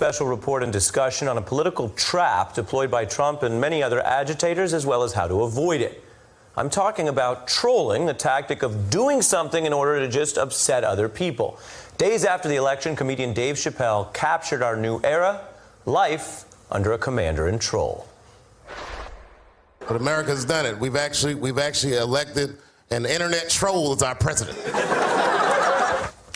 special report and discussion on a political trap deployed by Trump and many other agitators, as well as how to avoid it. I'm talking about trolling, the tactic of doing something in order to just upset other people. Days after the election, comedian Dave Chappelle captured our new era, life under a commander and troll. But America's done it. We've actually elected an internet troll as our president.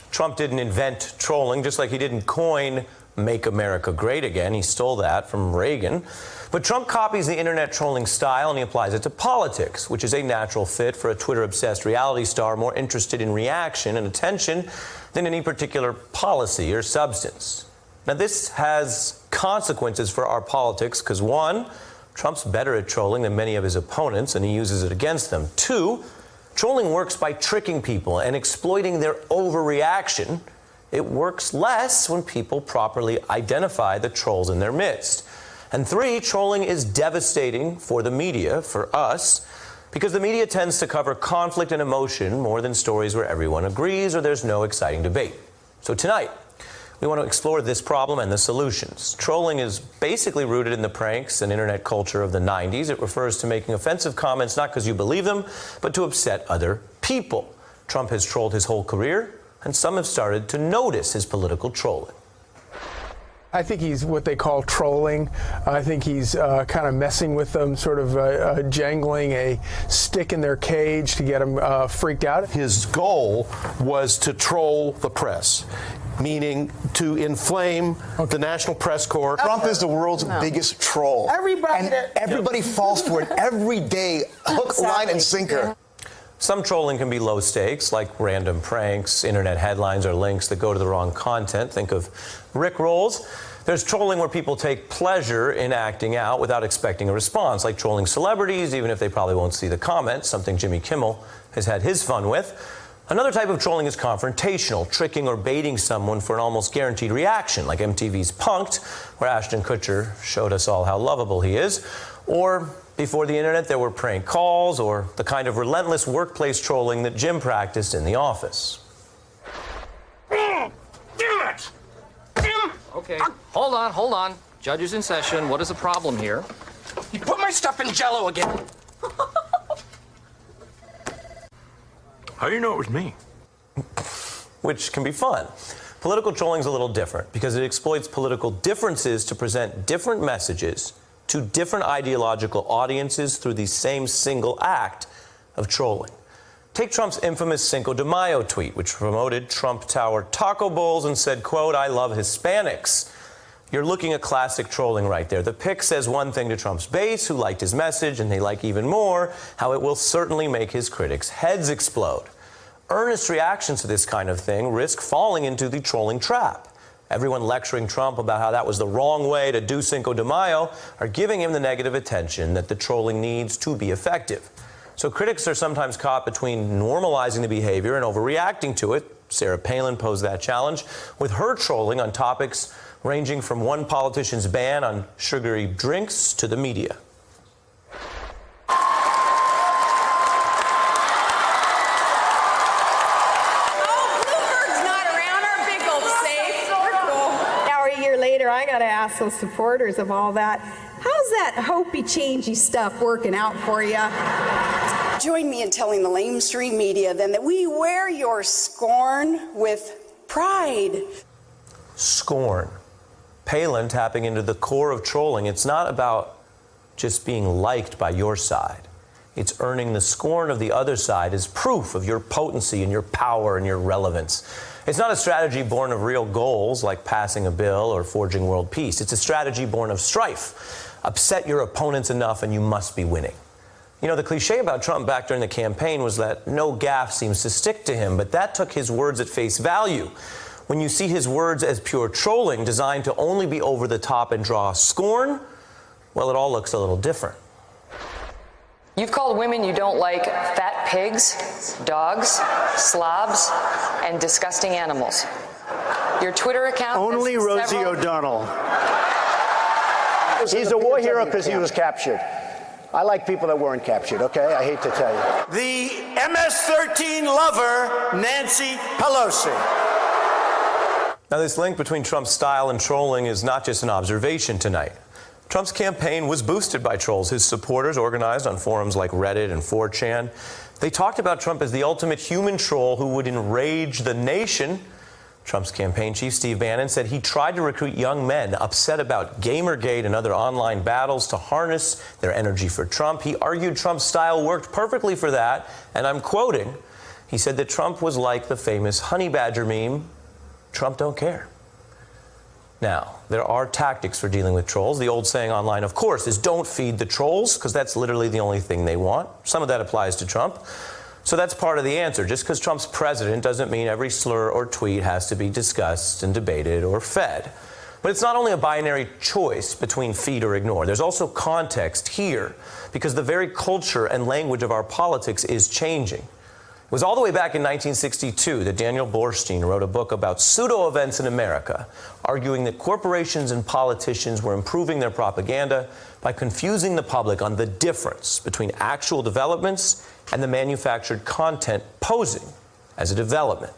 Trump didn't invent trolling, just like he didn't coin "Make America Great Again." He stole that from Reagan. But Trump copies the internet trolling style and he applies it to politics, which is a natural fit for a Twitter-obsessed reality star more interested in reaction and attention than any particular policy or substance. Now, this has consequences for our politics because, one, Trump's better at trolling than many of his opponents, and he uses it against them. Two, trolling works by tricking people and exploiting their overreaction. It works less when people properly identify the trolls in their midst. And three, trolling is devastating for the media, for us, because the media tends to cover conflict and emotion more than stories where everyone agrees or there's no exciting debate. So tonight, we want to explore this problem and the solutions. Trolling is basically rooted in the pranks and internet culture of the 90s. It refers to making offensive comments not because you believe them, but to upset other people. Trump has trolled his whole career, and some have started to notice his political trolling. I think he's what they call trolling. I think he's kind of messing with them, sort of jangling a stick in their cage to get them freaked out. His goal was to troll the press, meaning to inflame the National Press Corps. Trump is the world's biggest troll. Everybody falls for it every day, hook, line, and sinker. Some trolling can be low stakes, like random pranks, internet headlines, or links that go to the wrong content. Think of Rickrolls. There's trolling where people take pleasure in acting out without expecting a response, like trolling celebrities, even if they probably won't see the comments, something Jimmy Kimmel has had his fun with. Another type of trolling is confrontational, tricking or baiting someone for an almost guaranteed reaction, like MTV's Punk'd, where Ashton Kutcher showed us all how lovable he is. Or before the internet, there were prank calls or the kind of relentless workplace trolling that Jim practiced in the office. Damn it! Okay, hold on. Judge is in session. What is the problem here? You put my stuff in Jell-O again. How do you know it was me? Which can be fun. Political trolling is a little different because it exploits political differences to present different messages to different ideological audiences through the same single act of trolling. Take Trump's infamous Cinco de Mayo tweet, which promoted Trump Tower taco bowls and said, quote, "I love Hispanics." You're looking at classic trolling right there. The pic says one thing to Trump's base, who liked his message, and they like even more how it will certainly make his critics' heads explode. Earnest reactions to this kind of thing risk falling into the trolling trap. Everyone lecturing Trump about how that was the wrong way to do Cinco de Mayo are giving him the negative attention that the trolling needs to be effective. So critics are sometimes caught between normalizing the behavior and overreacting to it. Sarah Palin posed that challenge with her trolling on topics ranging from one politician's ban on sugary drinks to the media. I got to ask those supporters of all that, how's that hopey-changey stuff working out for you? Join me in telling the mainstream media then that we wear your scorn with pride. Scorn. Palin tapping into the core of trolling. It's not about just being liked by your side. It's earning the scorn of the other side as proof of your potency and your power and your relevance. It's not a strategy born of real goals like passing a bill or forging world peace. It's a strategy born of strife. Upset your opponents enough and you must be winning. You know, the cliche about Trump back during the campaign was that no gaffe seems to stick to him, but that took his words at face value. When you see his words as pure trolling designed to only be over the top and draw scorn, well, it all looks a little different. You've called women you don't like fat pigs, dogs, slobs, and disgusting animals. Your Twitter account... Only Rosie O'Donnell. He's a war hero because he was captured. I like people that weren't captured, okay? I hate to tell you. The MS-13 lover, Nancy Pelosi. Now, this link between Trump's style and trolling is not just an observation tonight. Trump's campaign was boosted by trolls. His supporters, organized on forums like Reddit and 4chan, they talked about Trump as the ultimate human troll who would enrage the nation. Trump's campaign chief, Steve Bannon, said he tried to recruit young men upset about Gamergate and other online battles to harness their energy for Trump. He argued Trump's style worked perfectly for that, and I'm quoting, he said that Trump was like the famous honey badger meme, Trump don't care. Now, there are tactics for dealing with trolls. The old saying online, of course, is don't feed the trolls, because that's literally the only thing they want. Some of that applies to Trump. So that's part of the answer. Just because Trump's president doesn't mean every slur or tweet has to be discussed and debated or fed. But it's not only a binary choice between feed or ignore. There's also context here, because the very culture and language of our politics is changing. It was all the way back in 1962 that Daniel Borstein wrote a book about pseudo-events in America, arguing that corporations and politicians were improving their propaganda by confusing the public on the difference between actual developments and the manufactured content posing as a development.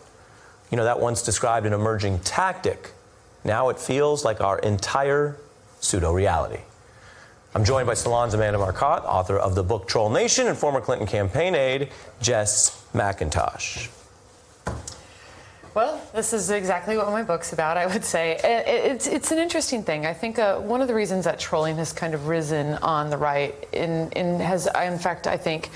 You know, that once described an emerging tactic. Now it feels like our entire pseudo-reality. I'm joined by Salon's Amanda Marcotte, author of the book Troll Nation, and former Clinton campaign aide Jess McIntosh. Well, this is exactly what my book's about, I would say. It's an interesting thing. I think one of the reasons that trolling has kind of risen on the right has, in fact, I think,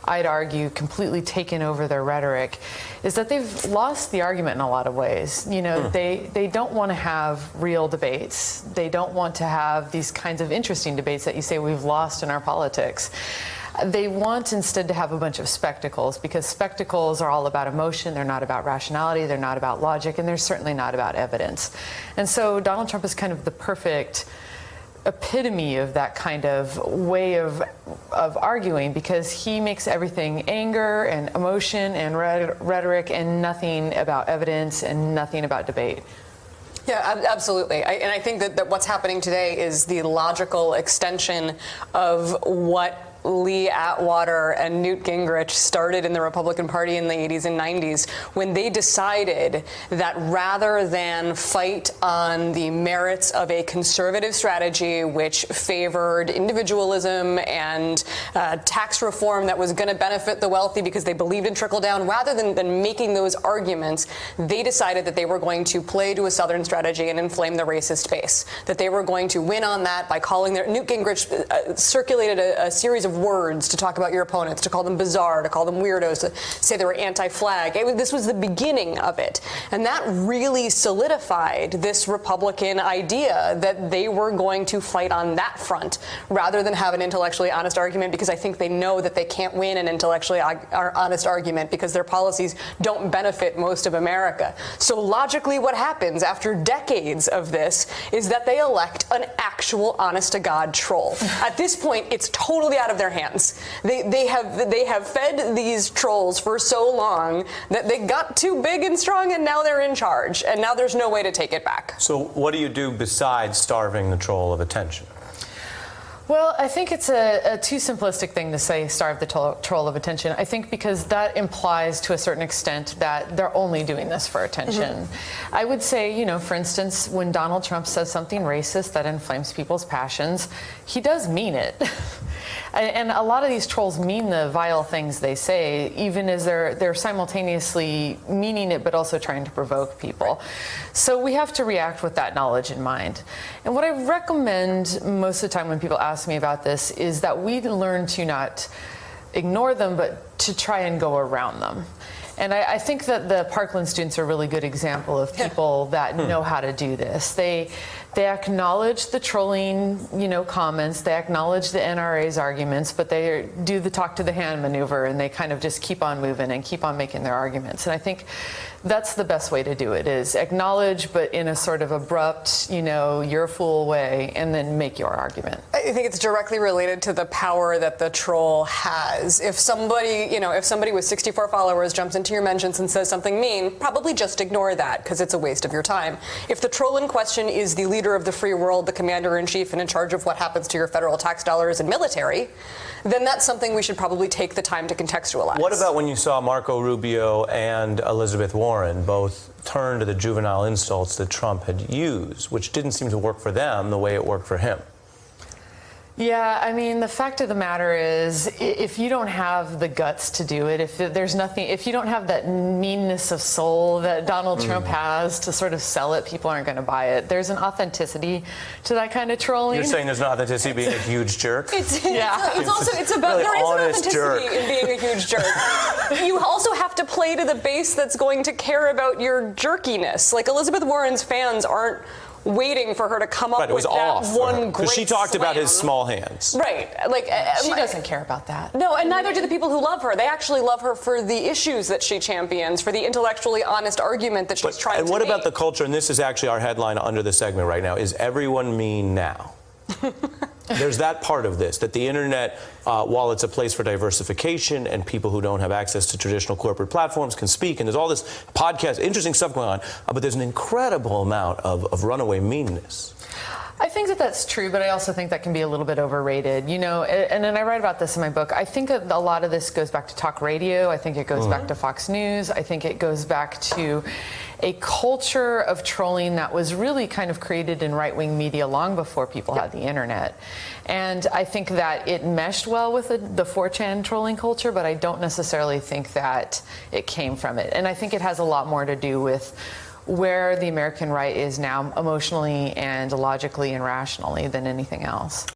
I'd argue, completely taken over their rhetoric, is that they've lost the argument in a lot of ways. You know, they don't want to have real debates. They don't want to have these kinds of interesting debates that you say we've lost in our politics. They want instead to have a bunch of spectacles, because spectacles are all about emotion. They're not about rationality. They're not about logic. And they're certainly not about evidence. And so Donald Trump is kind of the perfect epitome of that kind of way of arguing, because he makes everything anger and emotion and rhetoric and nothing about evidence and nothing about debate. Yeah, absolutely. And I think that what's happening today is the logical extension of what Lee Atwater and Newt Gingrich started in the Republican Party in the 80s and 90s, when they decided that rather than fight on the merits of a conservative strategy which favored individualism and tax reform that was going to benefit the wealthy because they believed in trickle-down, rather than making those arguments, they decided that they were going to play to a Southern strategy and inflame the racist base, that they were going to win on that by calling their... Newt Gingrich circulated a series of words to talk about your opponents, to call them bizarre, to call them weirdos, to say they were anti-flag. This was the beginning of it. And that really solidified this Republican idea that they were going to fight on that front rather than have an intellectually honest argument, because I think they know that they can't win an intellectually honest argument because their policies don't benefit most of America. So logically what happens after decades of this is that they elect an actual honest-to-God troll. At this point, it's totally out of their hands. They have fed these trolls for so long that they got too big and strong, and now they're in charge, and now there's no way to take it back. So what do you do besides starving the troll of attention? Well, I think it's a too simplistic thing to say starve the troll of attention. I think because that implies to a certain extent that they're only doing this for attention. I would say, you know, for instance, when Donald Trump says something racist that inflames people's passions, he does mean it. And a lot of these trolls mean the vile things they say, even as they're simultaneously meaning it but also trying to provoke people. So we have to react with that knowledge in mind. And what I recommend most of the time when people ask me about this is that we learn to not ignore them, but to try and go around them. And I think that the Parkland students are a really good example of people that know how to do this. They acknowledge the trolling, you know, comments. They acknowledge the NRA's arguments, but they do the talk to the hand maneuver, and they kind of just keep on moving and keep on making their arguments. And I think that's the best way to do it, is acknowledge, but in a sort of abrupt, you know, you're a fool way, and then make your argument. I think it's directly related to the power that the troll has. If somebody, if somebody with 64 followers jumps into your mentions and says something mean, probably just ignore that because it's a waste of your time. If the troll in question is the leader of the free world, the commander-in-chief, and in charge of what happens to your federal tax dollars and military, then that's something we should probably take the time to contextualize. What about when you saw Marco Rubio and Elizabeth Warren both turn to the juvenile insults that Trump had used, which didn't seem to work for them the way it worked for him? Yeah, I mean, the fact of the matter is, if you don't have the guts to do it, if you don't have that meanness of soul that Donald Trump has to sort of sell it, people aren't going to buy it. There's an authenticity to that kind of trolling. You're saying there's an authenticity being a huge jerk? It's about really there is an honest authenticity jerk. in being a huge jerk. You also have to play to the base that's going to care about your jerkiness. Like Elizabeth Warren's fans aren't waiting for her to come up with that one great because she talked slam. about his small hands. Right. Like she doesn't care about that. No, and neither do the people who love her. They actually love her for the issues that she champions, for the intellectually honest argument that she's trying to make. And what about the culture? And this is actually our headline under the segment right now, is everyone mean now? There's that part of this, that the internet, while it's a place for diversification and people who don't have access to traditional corporate platforms can speak, and there's all this podcast, interesting stuff going on, but there's an incredible amount of runaway meanness. I think that that's true, but I also think that can be a little bit overrated. And I write about this in my book. I think that a lot of this goes back to talk radio. I think it goes back to Fox News. I think it goes back to a culture of trolling that was really kind of created in right-wing media long before people had the internet. And I think that it meshed well with the 4chan trolling culture, but I don't necessarily think that it came from it. And I think it has a lot more to do with where the American right is now emotionally and logically and rationally than anything else.